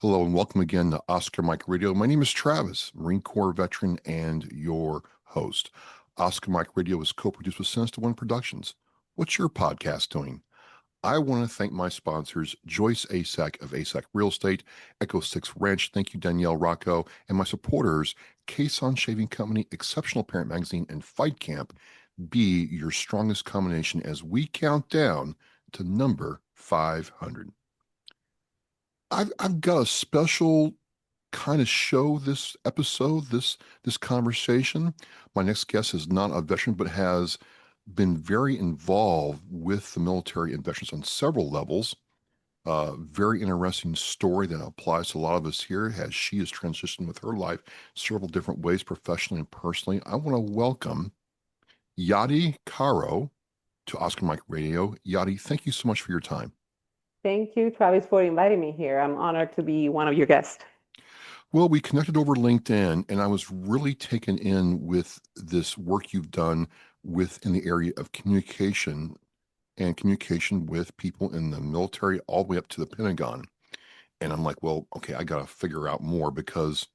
Hello and welcome again to Oscar Mike Radio. My name is Travis, Marine Corps veteran and your host. Oscar Mike Radio is co-produced with Sense to One Productions. What's your podcast doing? I want to thank my sponsors, Joyce Asack of Asack Real Estate, Echo 6 Ranch, thank you Danielle Rocco, and my supporters, Cason Shaving Company, Exceptional Parent Magazine, and Fight Camp. Be your strongest combination as we count down to number 500. I've got a special kind of show this episode, this conversation. My next guest is not a veteran, but has been very involved with the military and veterans on several levels. Very interesting story that applies to a lot of us here as she has transitioned with her life several different ways, professionally and personally. I want to welcome Yadi Caro to Oscar Mike Radio. Yadi, thank you so much for your time. Thank you, Travis, for inviting me here. I'm honored to be one of your guests. Well, we connected over LinkedIn, and I was really taken in with this work you've done in the area of communication and communication with people in the military all the way up to the Pentagon. And I'm like, well, okay, I got to figure out more because,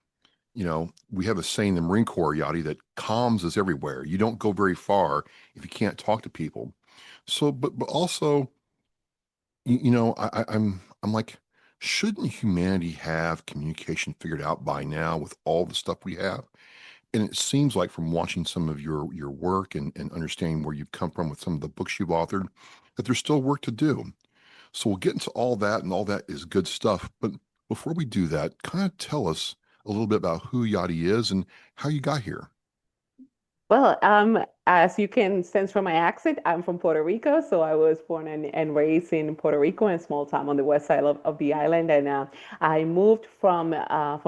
we have a saying in the Marine Corps, Yadi, that comms is everywhere. You don't go very far if you can't talk to people. So, but also, I'm like, shouldn't humanity have communication figured out by now with all the stuff we have? And it seems like from watching some of your work and understanding where you've come from with some of the books you've authored, that there's still work to do. So we'll get into all that, and all that is good stuff. But before we do that, kind of tell us a little bit about who Yadi is and how you got here. Well, as you can sense from my accent, I'm from Puerto Rico. So I was born and raised in Puerto Rico, in a small town on the west side of the island. And I moved from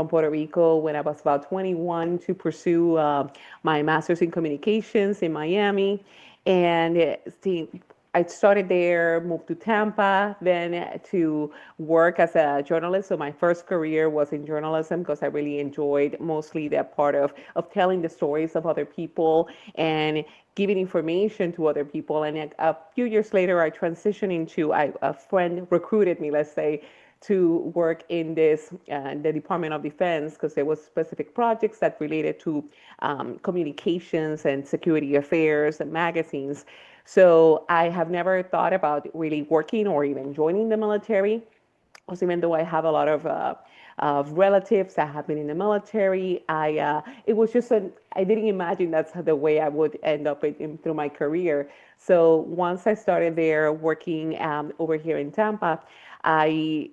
Puerto Rico when I was about 21 to pursue my master's in communications in Miami. And I started there, moved to Tampa, then to work as a journalist. So my first career was in journalism because I really enjoyed mostly that part of telling the stories of other people and giving information to other people. And a few years later, I transitioned into a friend recruited me, let's say, to work in the Department of Defense because there was specific projects that related to communications and security affairs and magazines. So I have never thought about really working or even joining the military, because even though I have a lot of relatives that have been in the military, it was just I didn't imagine that's the way I would end up through my career. So once I started there working over here in Tampa, I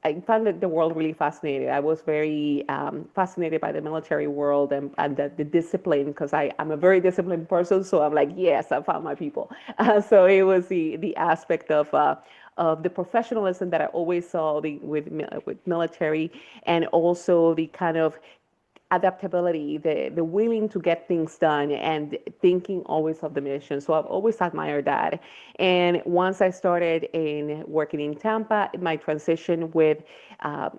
I found that the world really fascinating. I was very fascinated by the military world and the discipline because I'm a very disciplined person. So I'm like, yes, I found my people. So it was the aspect of the professionalism that I always saw with military, and also the kind of adaptability, the willing to get things done and thinking always of the mission. So I've always admired that. And once I started in working in Tampa, my transition uh,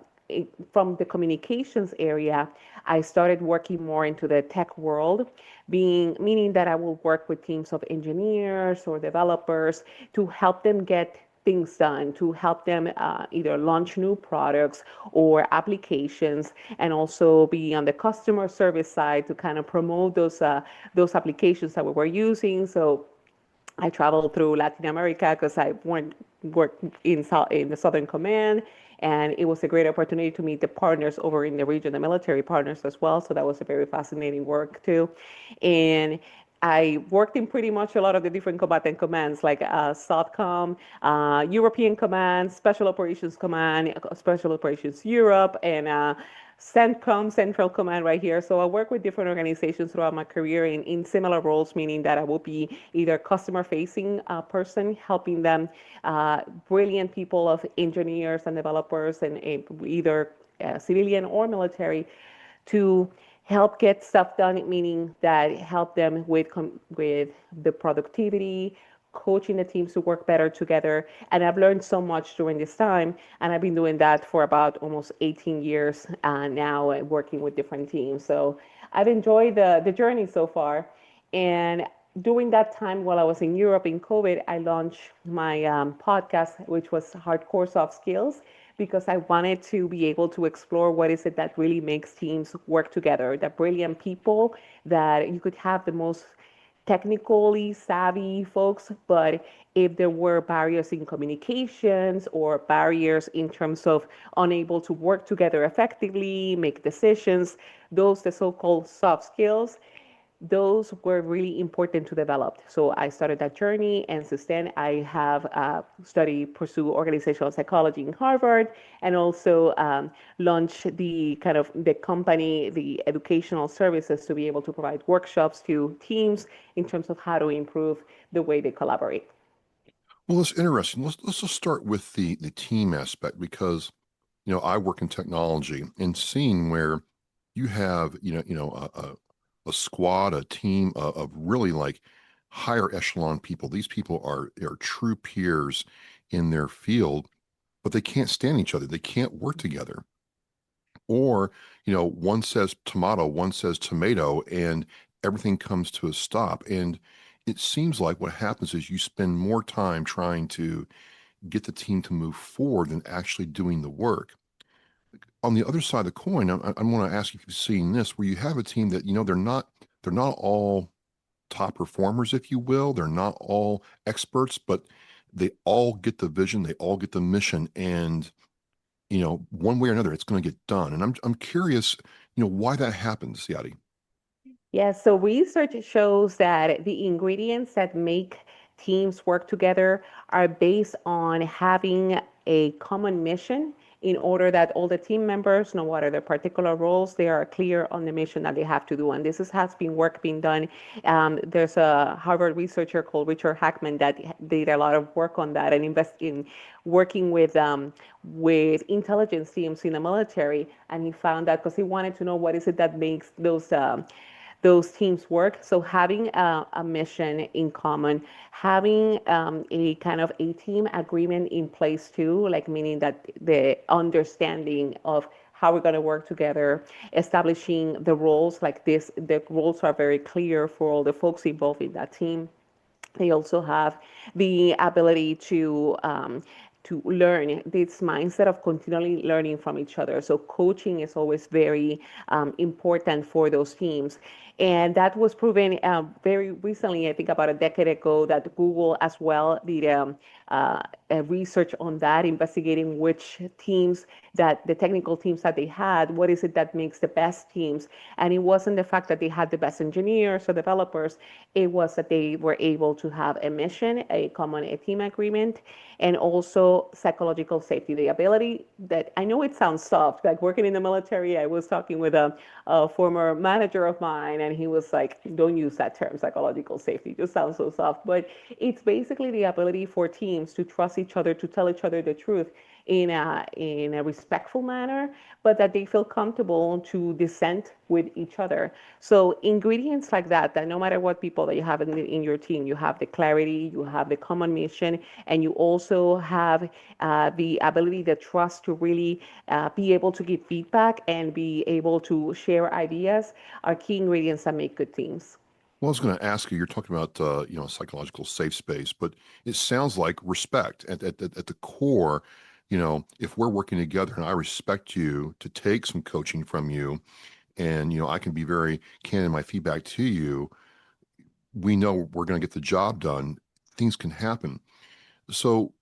from the communications area, I started working more into the tech world, being meaning that I will work with teams of engineers or developers to help them get things done, to help them either launch new products or applications, and also be on the customer service side to kind of promote those applications that we were using. So I traveled through Latin America because I worked in the Southern Command, and it was a great opportunity to meet the partners over in the region, the military partners as well. So that was a very fascinating work too. And I worked in pretty much a lot of the different combatant commands, like SOTCOM, European Command, Special Operations Command, Special Operations Europe, and CENTCOM, Central Command right here. So I work with different organizations throughout my career in similar roles, meaning that I will be either customer-facing person, helping them, brilliant people of engineers and developers, and either civilian or military, to help get stuff done, meaning that help them with the productivity, coaching the teams to work better together. And I've learned so much during this time, and I've been doing that for about almost 18 years now, working with different teams. So I've enjoyed the journey so far. And during that time, while I was in Europe in COVID, I launched my podcast, which was Hardcore Soft Skills, because I wanted to be able to explore what is it that really makes teams work together. The brilliant people that you could have the most technically savvy folks, but if there were barriers in communications or barriers in terms of unable to work together effectively, make decisions, those the so-called soft skills, those were really important to develop. So I started that journey, and since then I have pursue organizational psychology in Harvard, and also launched the kind of the company, the educational services to be able to provide workshops to teams in terms of how to improve the way they collaborate. Well, it's interesting. Let's just start with the team aspect because I work in technology and seeing where you have a squad, a team of really like higher echelon people. These people are true peers in their field, but they can't stand each other. They can't work together. Or, one says tomato, one says tomato, and everything comes to a stop. And it seems like what happens is you spend more time trying to get the team to move forward than actually doing the work. On the other side of the coin, I want to ask if you've seen this, where you have a team that, they're not all top performers, if you will. They're not all experts, but they all get the vision, they all get the mission, and one way or another, it's going to get done. And I'm curious, why that happens, Yadi. Yes, so research shows that the ingredients that make teams work together are based on having a common mission in order that all the team members, no matter their particular roles, they are clear on the mission that they have to do. And has been work being done. There's a Harvard researcher called Richard Hackman that did a lot of work on that and invest in working with intelligence teams in the military. And he found that because he wanted to know what is it that makes those teams work. So having a mission in common, having a kind of a team agreement in place too, like meaning that the understanding of how we're going to work together, establishing the roles like this, the roles are very clear for all the folks involved in that team. They also have the ability to learn, this mindset of continually learning from each other. So coaching is always very important for those teams. And that was proven very recently, I think about a decade ago, that Google as well did research on that, investigating which teams, that the technical teams that they had, what is it that makes the best teams. And it wasn't the fact that they had the best engineers or developers, it was that they were able to have a mission, a team agreement, and also psychological safety, the ability that, I know it sounds soft, like working in the military. I was talking with a former manager of mine, and he was like, don't use that term, psychological safety, it just sounds so soft. But it's basically the ability for teams to trust each other, to tell each other the truth in a respectful manner, but that they feel comfortable to dissent with each other. So ingredients like that no matter what people that you have in your team, you have the clarity, you have the common mission, and you also have the ability, the trust to really be able to give feedback and be able to share ideas are key ingredients that make good teams. Well, I was going to ask you, you're talking about, psychological safe space, but it sounds like respect at the core. If we're working together and I respect you to take some coaching from you, and, I can be very candid in my feedback to you, we know we're going to get the job done. Things can happen. So,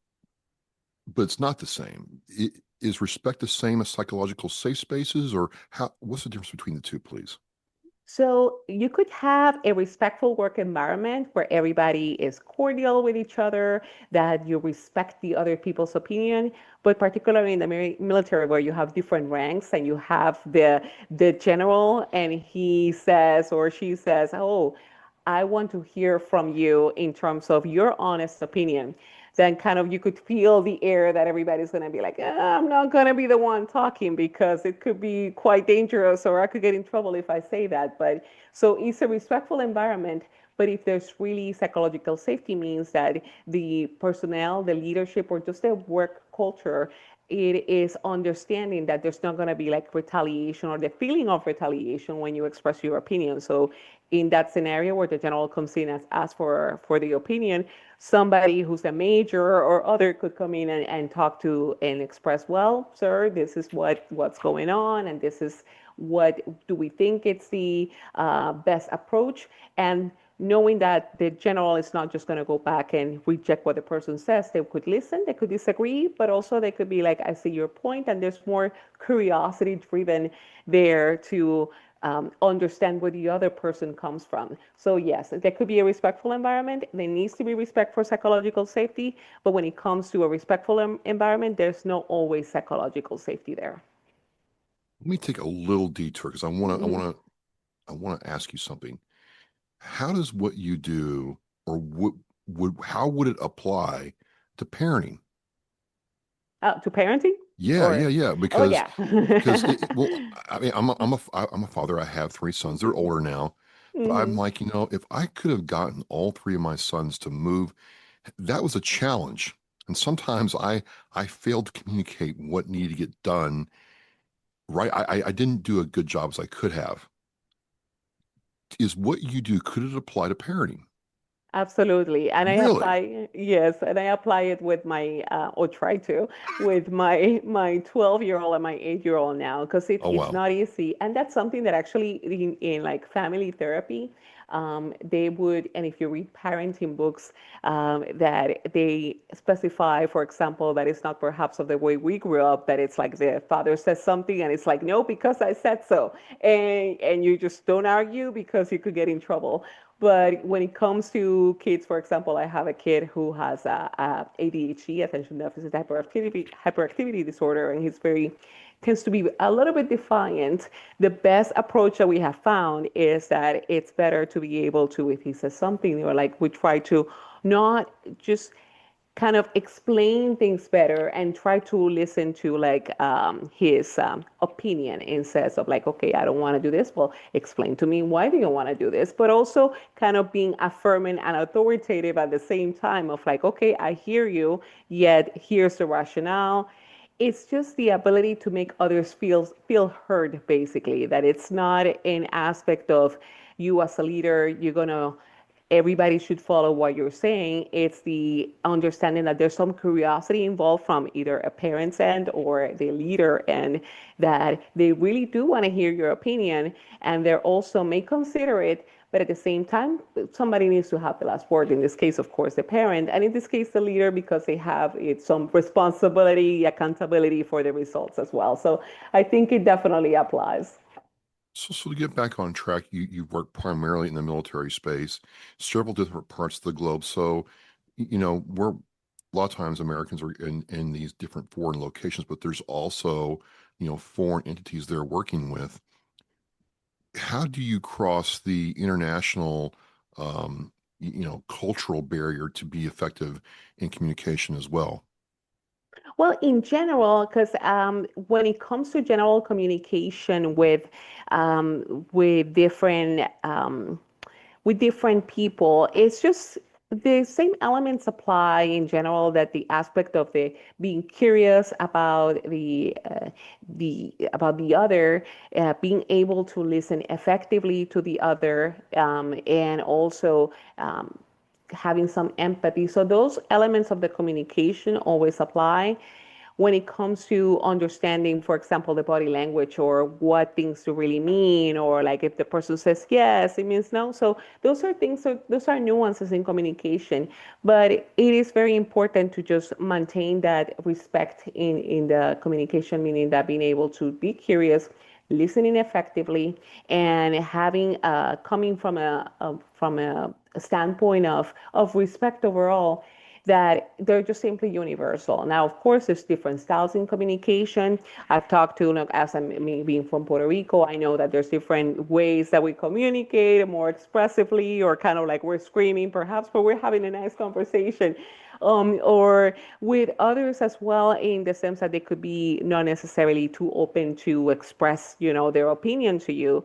but it's not the same. Is respect the same as psychological safe spaces, or what's the difference between the two, please? So you could have a respectful work environment where everybody is cordial with each other, that you respect the other people's opinion, but particularly in the military where you have different ranks and you have the general and he says or she says, "Oh, I want to hear from you in terms of your honest opinion." Then kind of you could feel the air that everybody's going to be like, I'm not going to be the one talking because it could be quite dangerous or I could get in trouble if I say that. But so it's a respectful environment. But if there's really psychological safety means that the personnel, the leadership, or just the work culture, it is understanding that there's not going to be like retaliation or the feeling of retaliation when you express your opinion. So in that scenario where the general comes in as ask for the opinion, somebody who's a major or other could come in and talk to and express, well, sir, this is what's going on, and this is what do we think it's the best approach. And knowing that the general is not just going to go back and reject what the person says, they could listen, they could disagree, but also they could be like, I see your point, and there's more curiosity driven there to understand where the other person comes from. So yes, there could be a respectful environment. There needs to be respect for psychological safety, but when it comes to a respectful environment, there's not always psychological safety there. Let me take a little detour because I want to I Mhm. want to I want to ask you something. How does what you do, or would how would it apply to parenting? To parenting, Yeah, yeah, or yeah. oh Because yeah. well, I mean, I'm a father. I have three sons. They're older now, but I'm Mhm. like, if I could have gotten all three of my sons to move, that was a challenge. And sometimes I failed to communicate what needed to get done. Right, I didn't do a good job as I could have. Is what you do, could it apply to parenting? Absolutely. And I Really? apply, yes, and I apply it with my, or try to, with my 12-year-old and my 8-year-old now, because Oh it's wow. not easy. And that's something that actually in like family therapy, they would, and if you read parenting books, that they specify, for example, that it's not perhaps of the way we grew up, that it's like the father says something and it's like, no, because I said so. And you just don't argue because you could get in trouble. But when it comes to kids, for example, I have a kid who has a ADHD, attention deficit hyperactivity disorder, and he's very tends to be a little bit defiant. The best approach that we have found is that it's better to be able to, if he says something, or like we try to not just kind of explain things better and try to listen to like his opinion instead of like, okay, I don't want to do this. Well, explain to me why do you want to do this? But also kind of being affirming and authoritative at the same time of like, okay, I hear you, yet here's the rationale. It's just the ability to make others feel heard, basically, that it's not an aspect of you as a leader, you're gonna everybody should follow what you're saying. It's the understanding that there's some curiosity involved from either a parent's end or the leader end, that they really do want to hear your opinion, and they're also may consider it, but at the same time, somebody needs to have the last word. In this case, of course, the parent, and in this case, the leader, because they have some responsibility, accountability for the results as well. So I think it definitely applies. So to get back on track, you've worked primarily in the military space, several different parts of the globe. So, we're a lot of times Americans are in these different foreign locations, but there's also, foreign entities they're working with. How do you cross the international, cultural barrier to be effective in communication as well? Well, in general, because when it comes to general communication with different with different people, it's just the same elements apply in general. That the aspect of the being curious about the other, being able to listen effectively to the other, and also having some empathy. So those elements of the communication always apply when it comes to understanding, for example, the body language or what things to really mean, or like if the person says yes, it means no. So those are things, so those are nuances in communication. But it is very important to just maintain that respect in the communication, meaning that being able to be curious, listening effectively, and having coming from a standpoint of respect overall, that they're just simply universal. Now, of course, there's different styles in communication. I've talked to, like, as I'm me being from Puerto Rico, I know that there's different ways that we communicate more expressively, or kind of like we're screaming perhaps, but we're having a nice conversation. Or with others as well, in the sense that they could be not necessarily too open to express, their opinion to you.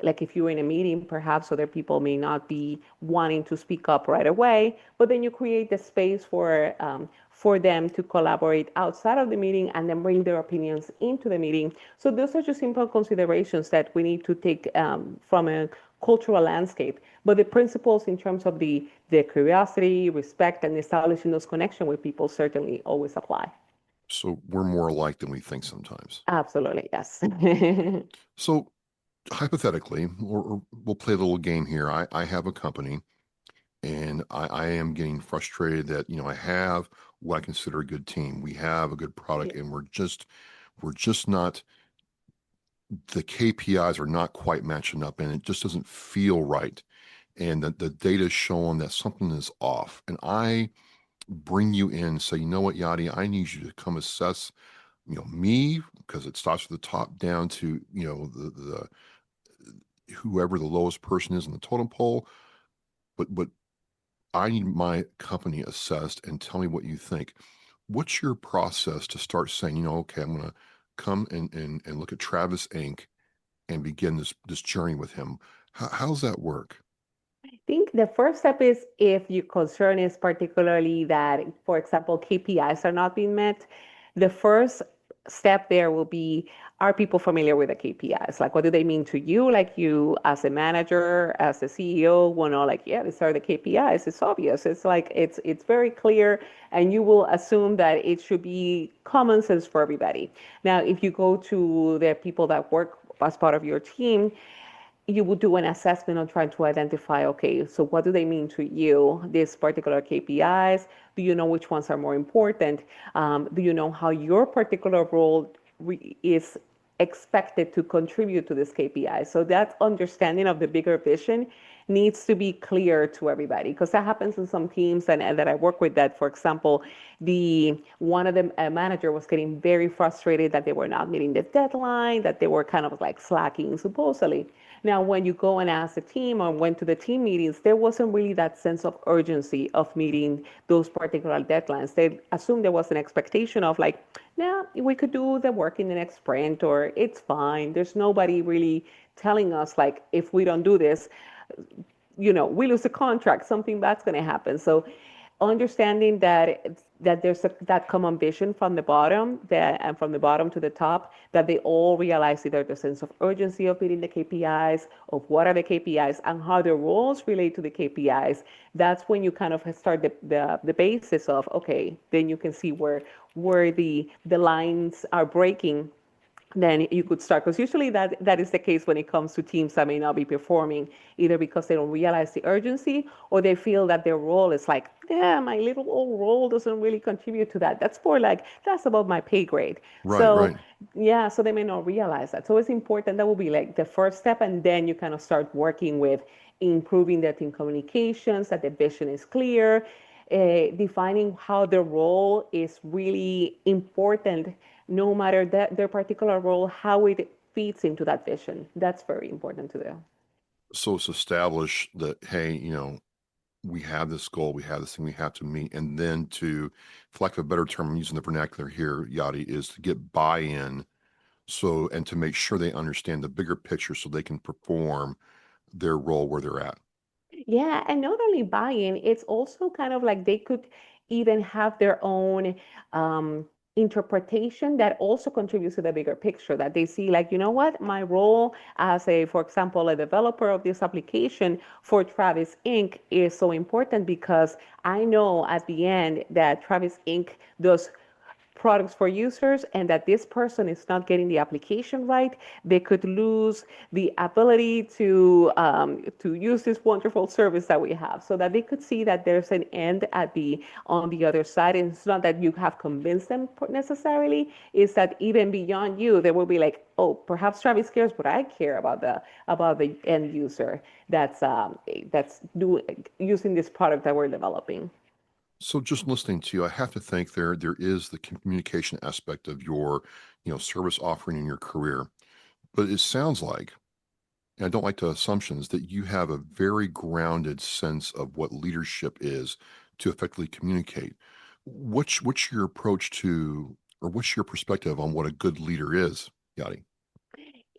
Like if you're in a meeting, perhaps other people may not be wanting to speak up right away, but then you create the space for them to collaborate outside of the meeting and then bring their opinions into the meeting. So those are just simple considerations that we need to take from a cultural landscape. But the principles in terms of the curiosity, respect, and establishing those connections with people certainly always apply. So we're more alike than we think sometimes. Absolutely, yes. So hypothetically, or we'll play a little game here. I have a company and I am getting frustrated that, I have what I consider a good team. We have a good product and we're just not, the KPIs are not quite matching up and it just doesn't feel right. And the data is showing that something is off. And I bring you in and say, you know what, Yadi, I need you to come assess, me, because it starts from the top down to, the whoever the lowest person is in the totem pole. But I need my company assessed and tell me what you think. What's your process to start saying, okay, I'm going to come and look at Travis Inc. and begin this journey with him? How's that work? I think the first step is if your concern is particularly that, for example, KPIs are not being met, the first step there will be, are people familiar with the KPIs? Like, what do they mean to you? Like, you as a manager, as a CEO, will know, like, yeah, these are the KPIs. It's obvious. It's like, it's very clear, and you will assume that it should be common sense for everybody. Now, if you go to the people that work as part of your team, you would do an assessment on trying to identify, okay, so what do they mean to you, these particular KPIs? Do you know which ones are more important? Do you know how your particular role is expected to contribute to this KPI? So that understanding of the bigger vision needs to be clear to everybody, because that happens in some teams and that I work with, that, for example, the one of the manager was getting very frustrated that they were not meeting the deadline, that they were kind of like slacking supposedly. Now, when you go and ask the team or went to the team meetings, there wasn't really that sense of urgency of meeting those particular deadlines. They assumed there was an expectation of, like, yeah, we could do the work in the next sprint, or it's fine. There's nobody really telling us, like, if we don't do this, we lose a contract, something bad's going to happen. So understanding that there's that common vision from the bottom, that and from the bottom to the top, that they all realize either the sense of urgency of meeting the KPIs, of what are the KPIs and how the roles relate to the KPIs. That's when you kind of start the basis of, okay, then you can see where the lines are breaking. Then you could start, because usually that is the case when it comes to teams that may not be performing, either because they don't realize the urgency, or they feel that their role is like, yeah, my little old role doesn't really contribute to that. That's for, like, that's above my pay grade. Right, So right. yeah, so they may not realize that. So it's important. That will be like the first step, and then you kind of start working with improving their team communications, that the vision is clear, defining how the role is really important, no matter their particular role, how it fits into that vision. That's very important to do. So it's established that, hey, we have this goal, we have this thing we have to meet, and then to, for lack of a better term, I'm using the vernacular here, Yadi, is to get buy-in, so and to make sure they understand the bigger picture so they can perform their role where they're at. Yeah, and not only buy-in, it's also kind of like they could even have their own um, interpretation that also contributes to the bigger picture. That they see, like, you know what, my role as a, for example, a developer of this application for Travis Inc. is so important, because I know at the end that Travis Inc. does products for users, and that this person is not getting the application right, they could lose the ability to use this wonderful service that we have. So that they could see that there's an end at the on the other side. And it's not that you have convinced them necessarily. It's that even beyond you, they will be like, oh, perhaps Travis cares, but I care about the end user that's using this product that we're developing. So just listening to you, I have to think there is the communication aspect of your, service offering in your career. But it sounds like, and I don't like the assumptions, that you have a very grounded sense of what leadership is to effectively communicate. What's your approach to, or what's your perspective on what a good leader is, Yadi?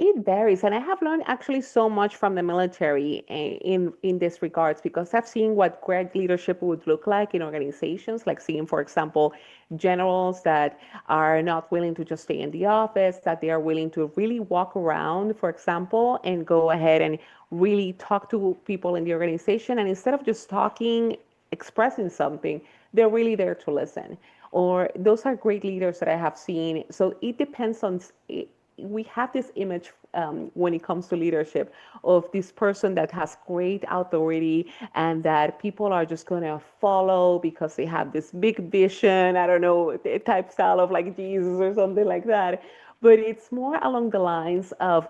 It varies, and I have learned actually so much from the military in this regards because I've seen what great leadership would look like in organizations, like seeing, for example, generals that are not willing to just stay in the office, that they are willing to really walk around, for example, and go ahead and really talk to people in the organization, and instead of just talking, expressing something, they're really there to listen. Or those are great leaders that I have seen. So it depends on we have this image when it comes to leadership of this person that has great authority and that people are just going to follow because they have this big vision. I don't know, type style of like Jesus or something like that. But it's more along the lines of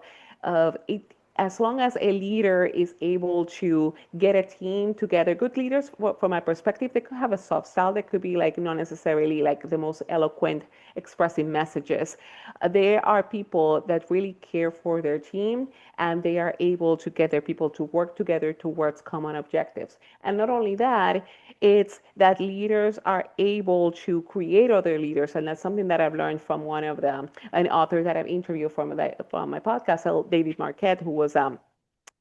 it, as long as a leader is able to get a team together, good leaders, from my perspective, they could have a soft style. They could be like not necessarily like the most eloquent expressing messages. There are people that really care for their team and they are able to get their people to work together towards common objectives. And not only that, it's that leaders are able to create other leaders. And that's something that I've learned from one of them, an author that I've interviewed from my podcast, David Marquette, who was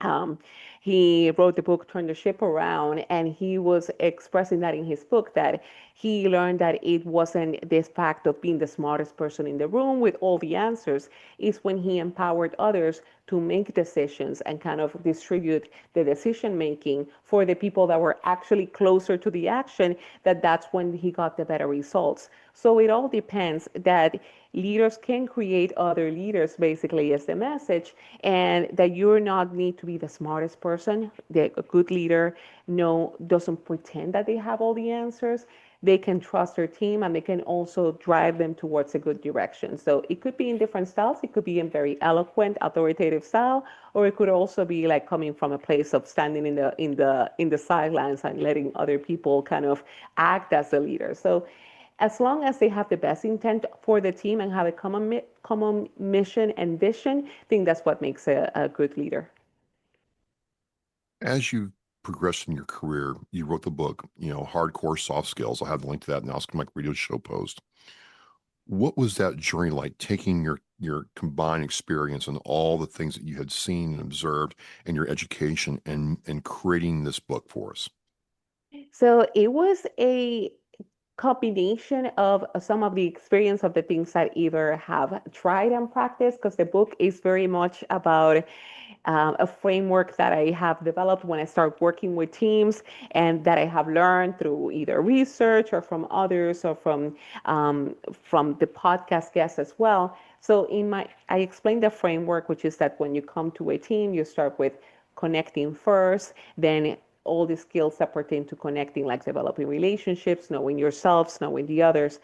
um, he wrote the book Turn the Ship Around, and he was expressing that in his book that he learned that it wasn't this fact of being the smartest person in the room with all the answers. It's when he empowered others to make decisions and kind of distribute the decision making for the people that were actually closer to the action, that's when he got the better results. So it all depends that leaders can create other leaders, basically, is the message, and that you're not need to be the smartest person. A good leader no doesn't pretend that they have all the answers. They can trust their team and they can also drive them towards a good direction. So it could be in different styles. It could be in very eloquent, authoritative style, or it could also be like coming from a place of standing in the sidelines and letting other people kind of act as a leader. So as long as they have the best intent for the team and have a common mission and vision, I think that's what makes a good leader. As you progressed in your career, you wrote the book, Hardcore Soft Skills. I'll have the link to that in the Oscar Mike Radio show post. What was that journey like, taking your combined experience and all the things that you had seen and observed in your education and creating this book for us? So it was a combination of some of the experience of the things I either have tried and practiced, because the book is very much about a framework that I have developed when I start working with teams and that I have learned through either research or from others or from the podcast guests as well. So I explained the framework, which is that when you come to a team, you start with connecting first, then all the skills that pertain to connecting, like developing relationships, knowing yourselves, knowing the others,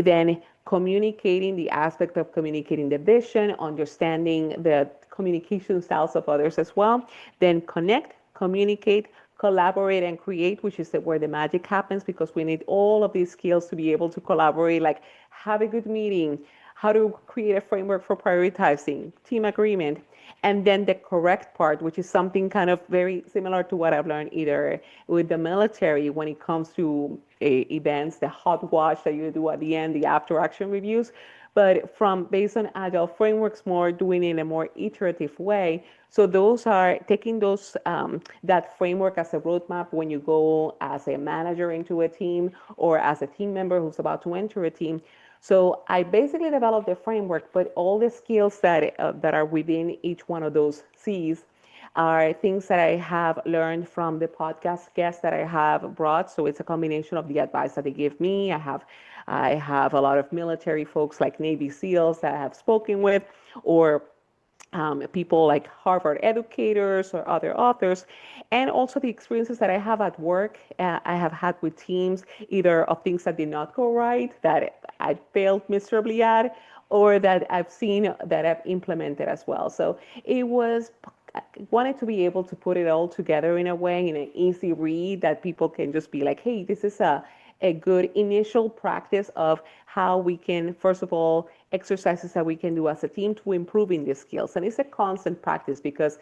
then communicating, the aspect of communicating the vision, understanding the communication styles of others as well, then connect, communicate, collaborate, and create, which is where the magic happens, because we need all of these skills to be able to collaborate, like have a good meeting, how to create a framework for prioritizing, team agreement, and then the correct part, which is something kind of very similar to what I've learned either with the military when it comes to events, the hot watch that you do at the end, the after action reviews, but from based on agile frameworks, more doing it in a more iterative way. So those are taking that framework as a roadmap when you go as a manager into a team or as a team member who's about to enter a team. So I basically developed the framework, but all the skills that are within each one of those C's are things that I have learned from the podcast guests that I have brought. So it's a combination of the advice that they give me. I have a lot of military folks like Navy SEALs that I have spoken with, or people like Harvard educators or other authors, and also the experiences that I have at work. I have had with teams, either of things that did not go right, that I failed miserably at, or that I've seen that I've implemented as well. So it was I wanted to be able to put it all together in a way, in an easy read that people can just be like, hey, this is a good initial practice of how we can, first of all, exercises that we can do as a team to improving these skills. And it's a constant practice because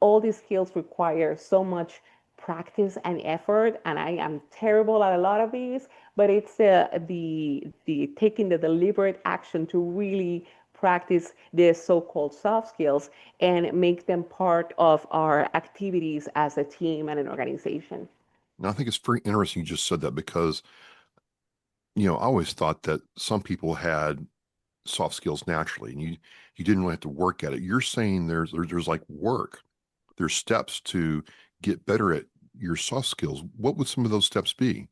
all these skills require so much practice and effort, and I am terrible at a lot of these, but it's the taking the deliberate action to really practice the so-called soft skills and make them part of our activities as a team and an organization. And I think it's very interesting you just said that because, I always thought that some people had soft skills naturally and you didn't really have to work at it. You're saying there's like work, there's steps to get better at your soft skills. What would some of those steps be?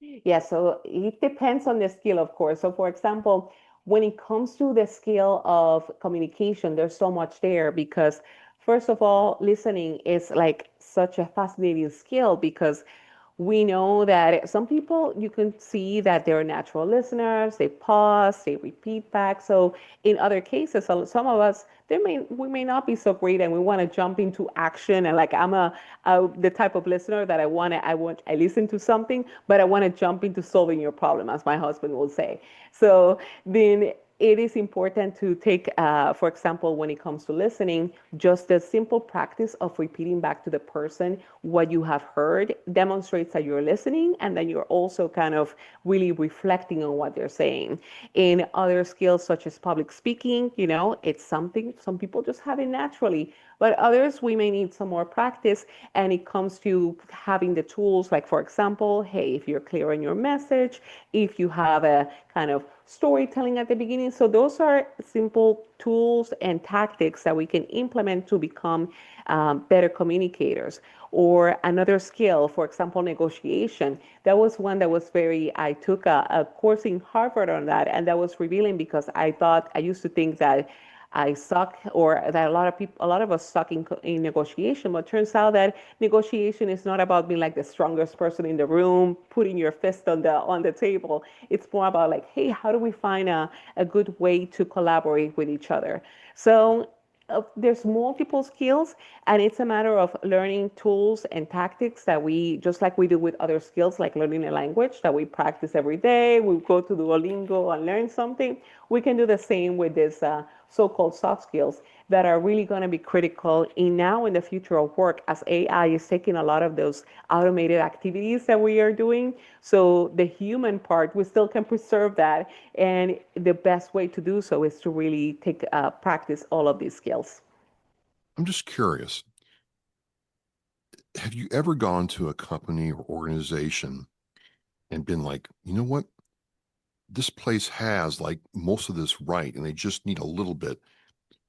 Yeah, so it depends on the skill, of course. So, for example, when it comes to the skill of communication, there's so much there because, first of all, listening is like such a fascinating skill because we know that some people you can see that they're natural listeners, they pause, they repeat back. So in other cases, some of us we may not be so great and we want to jump into action and like I'm the type of listener that I listen to something, but I want to jump into solving your problem, as my husband will say. So then it is important to take, for example, when it comes to listening, just the simple practice of repeating back to the person what you have heard demonstrates that you're listening and that you're also kind of really reflecting on what they're saying. In other skills, such as public speaking, it's something some people just have it naturally, but others we may need some more practice. And it comes to having the tools, like, for example, hey, if you're clear on your message, if you have a kind of storytelling at the beginning. So those are simple tools and tactics that we can implement to become better communicators. Or another skill, for example, negotiation. That was one that was I took a course in Harvard on that, and that was revealing because I used to think that I suck, or that a lot of us suck in negotiation. But turns out that negotiation is not about being like the strongest person in the room, putting your fist on the table. It's more about like, hey, how do we find a good way to collaborate with each other? So there's multiple skills, and it's a matter of learning tools and tactics that we, just like we do with other skills, like learning a language that we practice every day. We go to Duolingo and learn something. We can do the same with this so-called soft skills that are really going to be critical in now in the future of work, as AI is taking a lot of those automated activities that we are doing. So the human part, we still can preserve that, and the best way to do so is to really take practice all of these skills. I'm just curious. Have you ever gone to a company or organization and been like, you know what? This place has like most of this right, and they just need a little bit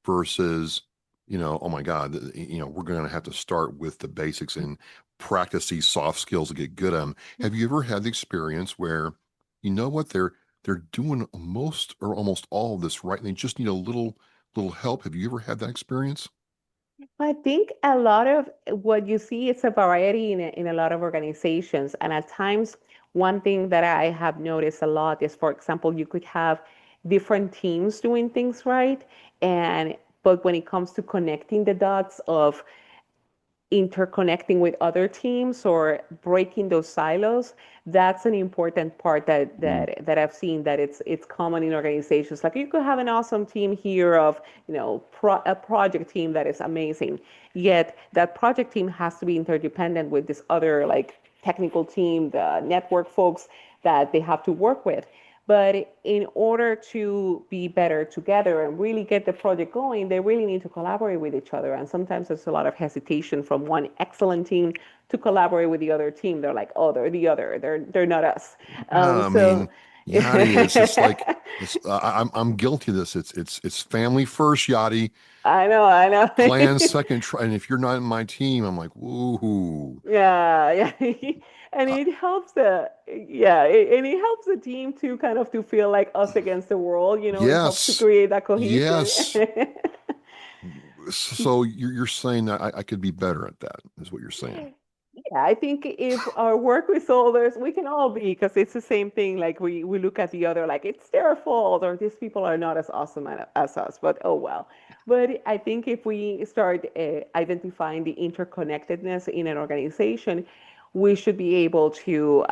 versus, oh my God, we're going to have to start with the basics and practice these soft skills to get good at them. Have you ever had the experience where, you know what, they're doing most or almost all of this right, and they just need a little help? Have you ever had that experience? I think a lot of what you see is a variety in a lot of organizations. And at times, one thing that I have noticed a lot is, for example, you could have different teams doing things right. But when it comes to connecting the dots of interconnecting with other teams or breaking those silos, that's an important part Mm. that I've seen, that it's common in organizations. Like, you could have an awesome team here of a project team that is amazing, yet that project team has to be interdependent with this other, like, technical team, the network folks that they have to work with. But in order to be better together and really get the project going, they really need to collaborate with each other. And sometimes there's a lot of hesitation from one excellent team to collaborate with the other team. They're like, oh, they're the other. They're not us. Yeah, I So mean, Yadi, it's like it's I'm guilty of this. It's family first, Yadi, I know. clan second. Try, and if you're not in my team, I'm like, woohoo. Yeah, yeah. And Uh, it helps and it helps the team to kind of to feel like us against the world. It helps to yes, create that cohesion. yes. So you're saying that I could be better at that, is what you're saying. Yeah, I think if our work with others, we can all be, because it's the same thing. Like, we look at the other like it's their fault, or these people are not as awesome as us, but oh well. But I think if we start identifying the interconnectedness in an organization, we should be able to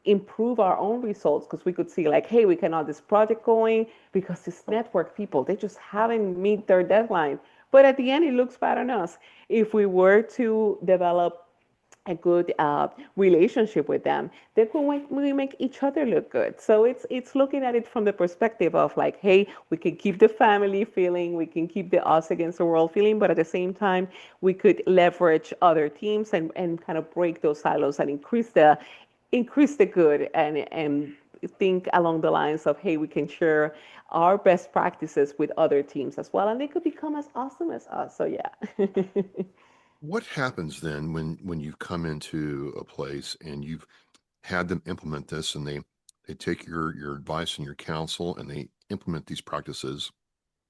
improve our own results, because we could see like, hey, we cannot this project going because this network people, they just haven't meet their deadline. But at the end, it looks bad on us. If we were to develop a good relationship with them, then we make each other look good. So it's looking at it from the perspective of like, hey, we can keep the family feeling, we can keep the us against the world feeling, but at the same time, we could leverage other teams and kind of break those silos and increase the good and think along the lines of, hey, we can share our best practices with other teams as well, and they could become as awesome as us. So yeah. What happens then when you come into a place and you've had them implement this and they take your advice and your counsel and they implement these practices,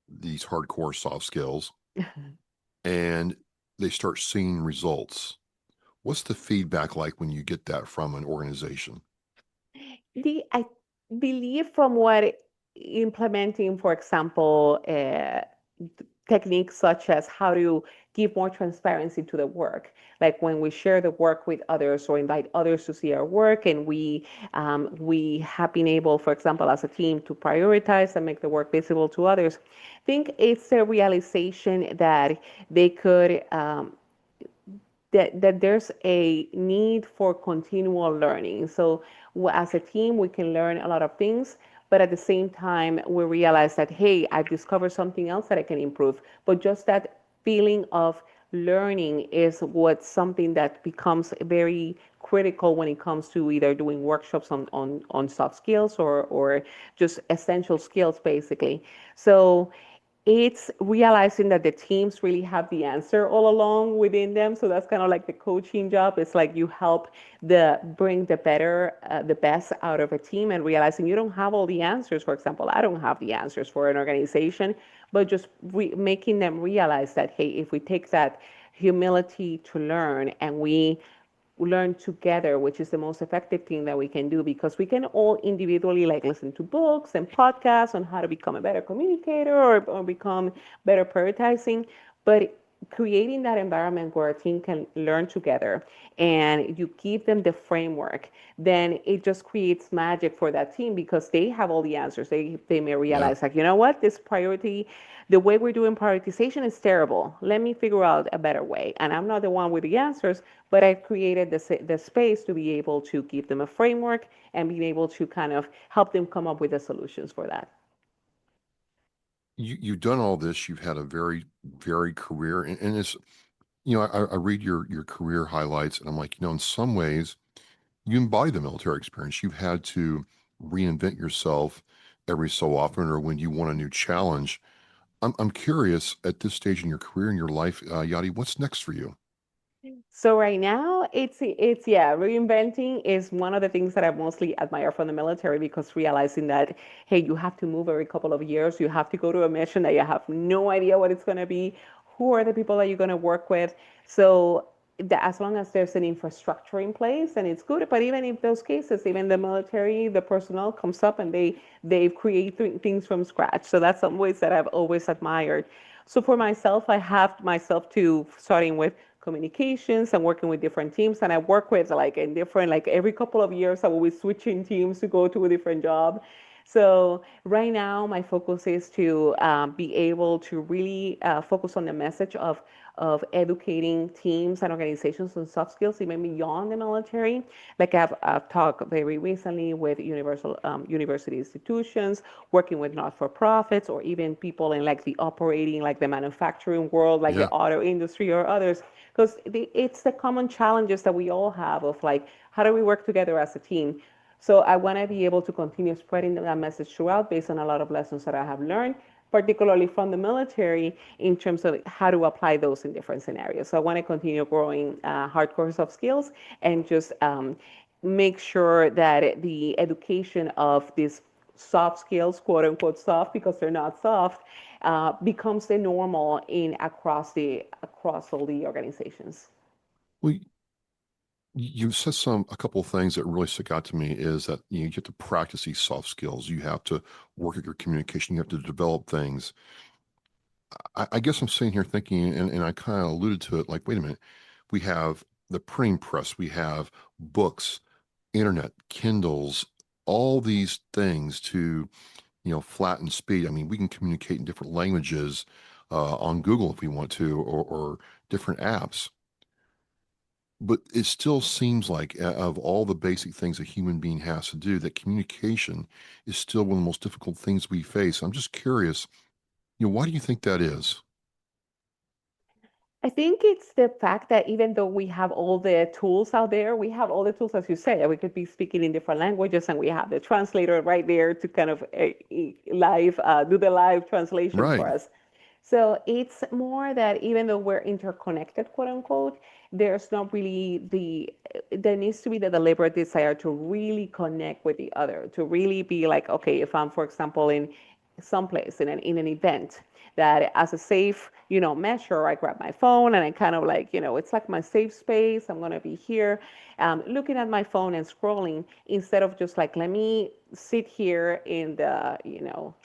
these hardcore soft skills, and they start seeing results? What's the feedback like when you get that from an organization? I believe from what implementing, for example, techniques such as how to give more transparency to the work, like when we share the work with others or invite others to see our work, and we have been able, for example, as a team, to prioritize and make the work visible to others. I think it's a realization that they could. That there's a need for continual learning. So as a team, we can learn a lot of things, but at the same time, we realize that, hey, I've discovered something else that I can improve. But just that feeling of learning is what's something that becomes very critical when it comes to either doing workshops on soft skills or just essential skills, basically. So it's realizing that the teams really have the answer all along within them. So that's kind of like the coaching job. It's like you help bring the best out of a team, and realizing you don't have all the answers. For example, I don't have the answers for an organization, but just making them realize that, hey, if we take that humility to learn and we learn together, which is the most effective thing that we can do, because we can all individually like listen to books and podcasts on how to become a better communicator or become better prioritizing, but creating that environment where a team can learn together and you give them the framework, then it just creates magic for that team because they have all the answers. They may Yeah. realize like, you know what, this priority, the way we're doing prioritization is terrible. Let me figure out a better way. And I'm not the one with the answers, but I've created the space to be able to give them a framework and being able to kind of help them come up with the solutions for that. You've done all this. You've had a very varied career, and it's I read your career highlights, and I'm like, in some ways, you embody the military experience. You've had to reinvent yourself every so often, or when you want a new challenge. I'm curious at this stage in your career in your life, Yadi, what's next for you? So right now, it's yeah, reinventing is one of the things that I mostly admire from the military, because realizing that, hey, you have to move every couple of years, you have to go to a mission that you have no idea what it's going to be, who are the people that you're going to work with. So as long as there's an infrastructure in place, and it's good. But even in those cases, even the military, the personnel comes up and they create things from scratch. So that's some ways that I've always admired. So for myself, I have myself to starting with communications and working with different teams. And I work with like in different, like every couple of years, I will be switching teams to go to a different job. So right now, my focus is to be able to really focus on the message of educating teams and organizations on soft skills even beyond the military. Like I've talked very recently with universal university institutions, working with not-for-profits, or even people in like the operating, like the manufacturing world, like the Yeah. auto industry or others, because it's the common challenges that we all have of like, how do we work together as a team? So I want to be able to continue spreading that message throughout based on a lot of lessons that I have learned, particularly from the military, in terms of how to apply those in different scenarios. So I want to continue growing hardcore soft skills and just make sure that the education of these soft skills, quote unquote soft, because they're not soft, becomes the normal in across all the organizations. Well, you said a couple of things that really stuck out to me is that you have to practice these soft skills. You have to work at your communication. You have to develop things. I guess I'm sitting here thinking, and I kind of alluded to it, like, wait a minute, we have the printing press, we have books, internet, Kindles, all these things to, flatten speed. I mean, we can communicate in different languages on Google if we want to, or different apps. but it still seems like of all the basic things a human being has to do, that communication is still one of the most difficult things we face. I'm just curious, why do you think that is? I think it's the fact that even though we have all the tools out there, we have all the tools, as you say, that we could be speaking in different languages, and we have the translator right there to kind of live do the live translation for Right. us. So it's more that even though we're interconnected, quote unquote, there's not really there needs to be the deliberate desire to really connect with the other, to really be like, okay, if I'm, for example, in someplace in an event, that as a safe, measure, I grab my phone and I kind of like, it's like my safe space. I'm going to be here looking at my phone and scrolling instead of just like, let me sit here and,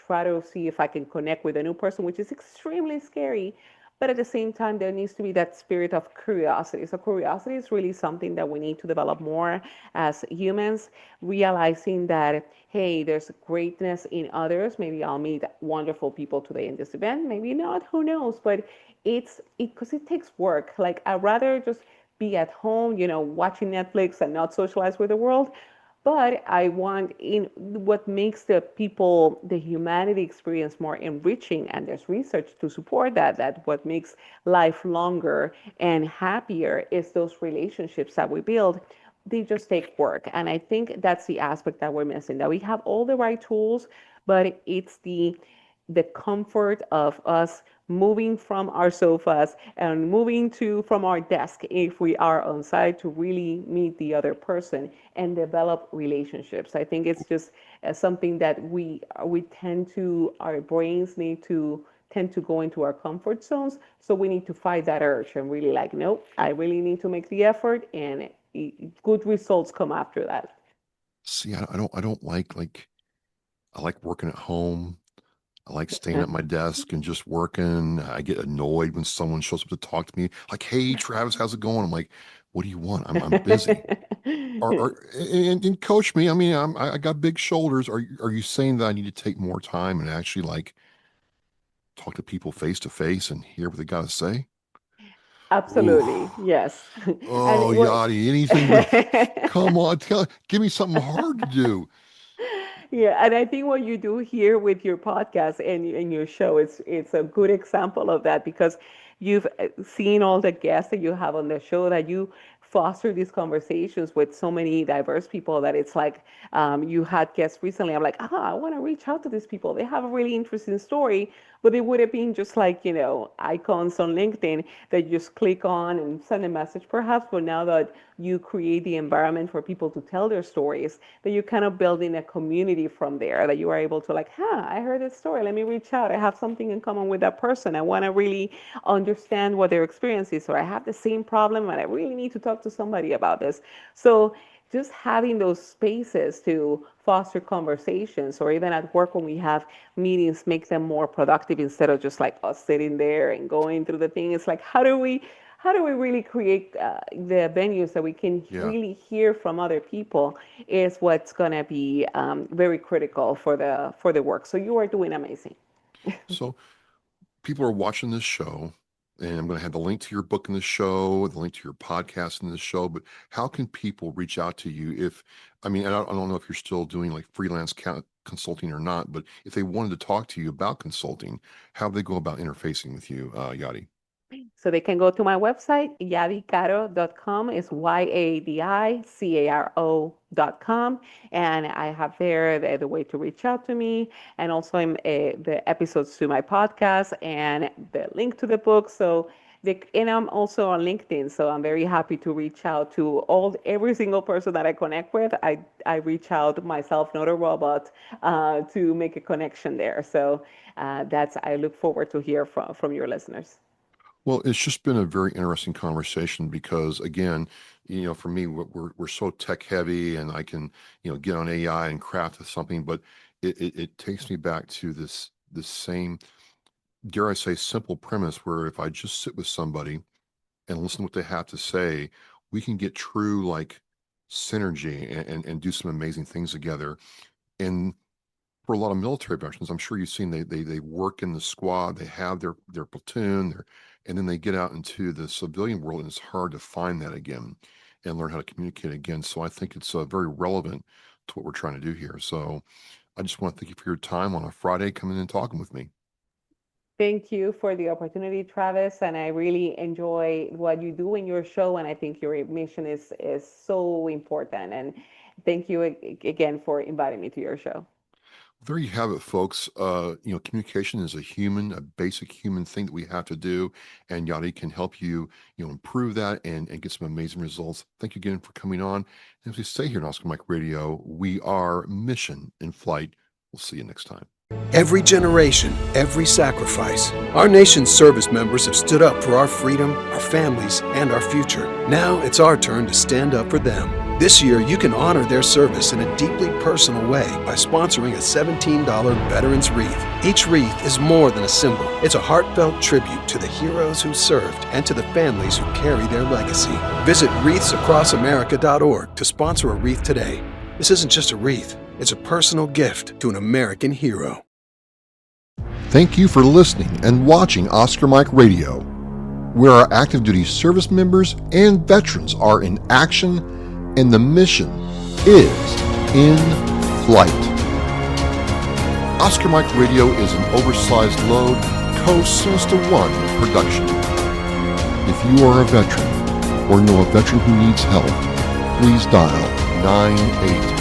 try to see if I can connect with a new person, which is extremely scary. But at the same time, there needs to be that spirit of curiosity. So, curiosity is really something that we need to develop more as humans, realizing that, hey, there's greatness in others. Maybe I'll meet wonderful people today in this event. Maybe not, who knows? But because it takes work. Like, I'd rather just be at home, watching Netflix and not socialize with the world. But I want in what makes the humanity experience more enriching, and there's research to support that what makes life longer and happier is those relationships that we build. They just take work. And I think that's the aspect that we're missing, that we have all the right tools, but it's the comfort of us moving from our sofas and moving to from our desk if we are on site to really meet the other person and develop relationships. I think it's just something that we tend to, our brains need to tend to go into our comfort zones, so we need to fight that urge and really like, nope, I really need to make the effort, and good results come after that. See, I don't like I like working at home. I like staying at my desk and just working. I get annoyed when someone shows up to talk to me, like, "Hey, Travis, how's it going?" I'm like, "What do you want? I'm busy." And coach me. I mean, I got big shoulders. Are you saying that I need to take more time and actually like talk to people face to face and hear what they got to say? Ooh, Absolutely, yes. oh, And what Yadi, anything but come on, give me something hard to do. Yeah, and I think what you do here with your podcast and your show, it's a good example of that, because you've seen all the guests that you have on the show, that you foster these conversations with so many diverse people, that it's like, you had guests recently. I'm like, I want to reach out to these people. They have a really interesting story, but it would have been just like, icons on LinkedIn that you just click on and send a message perhaps. But now that you create the environment for people to tell their stories, that you're kind of building a community from there, that you are able to like, I heard this story. Let me reach out. I have something in common with that person. I want to really understand what their experience is, or I have the same problem and I really need to talk to somebody about this. So just having those spaces to foster conversations, or even at work when we have meetings, make them more productive instead of just like us sitting there and going through the thing. It's like, how do we really create the venues that we can Yeah. really hear from other people, is what's going to be very critical for the work. So you are doing amazing. So people are watching this show, and I'm going to have the link to your book in the show, the link to your podcast in the show. But how can people reach out to you if, I mean, I don't know if you're still doing like freelance consulting or not, but if they wanted to talk to you about consulting, how do they go about interfacing with you, Yadi? So they can go to my website, YadiCaro.com. It's YadiCaro.com. And I have there the way to reach out to me, and also the episodes to my podcast and the link to the book. So and I'm also on LinkedIn, so I'm very happy to reach out to every single person that I connect with. I reach out myself, not a robot, to make a connection there. So I look forward to hear from your listeners. Well, it's just been a very interesting conversation because, again, for me, we're so tech heavy, and I can, get on AI and craft something, but it takes me back to this same, dare I say, simple premise where if I just sit with somebody and listen to what they have to say, we can get true like synergy and do some amazing things together. And for a lot of military veterans, I'm sure you've seen they work in the squad, they have their platoon, and then they get out into the civilian world, and it's hard to find that again and learn how to communicate again. So I think it's very relevant to what we're trying to do here. So I just want to thank you for your time on a Friday coming in and talking with me. Thank you for the opportunity, Travis, and I really enjoy what you do in your show, and I think your mission is so important. And thank you again for inviting me to your show. There you have it, folks. Communication is a basic human thing that we have to do, and Yadi can help you, improve that and get some amazing results. Thank you again for coming on. And as we say here in Oscar Mike Radio, we are mission in flight. We'll see you next time. Every generation, every sacrifice. Our nation's service members have stood up for our freedom, our families, and our future. Now it's our turn to stand up for them. This year, you can honor their service in a deeply personal way by sponsoring a $17 Veterans Wreath. Each wreath is more than a symbol. It's a heartfelt tribute to the heroes who served and to the families who carry their legacy. Visit wreathsacrossamerica.org to sponsor a wreath today. This isn't just a wreath. It's a personal gift to an American hero. Thank you for listening and watching Oscar Mike Radio, where our active duty service members and veterans are in action and the mission is in flight. Oscar Mike Radio is an oversized load Co-Sinister One production. If you are a veteran or know a veteran who needs help, please dial 988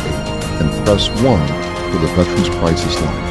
and press 1 for the Veterans Crisis Line.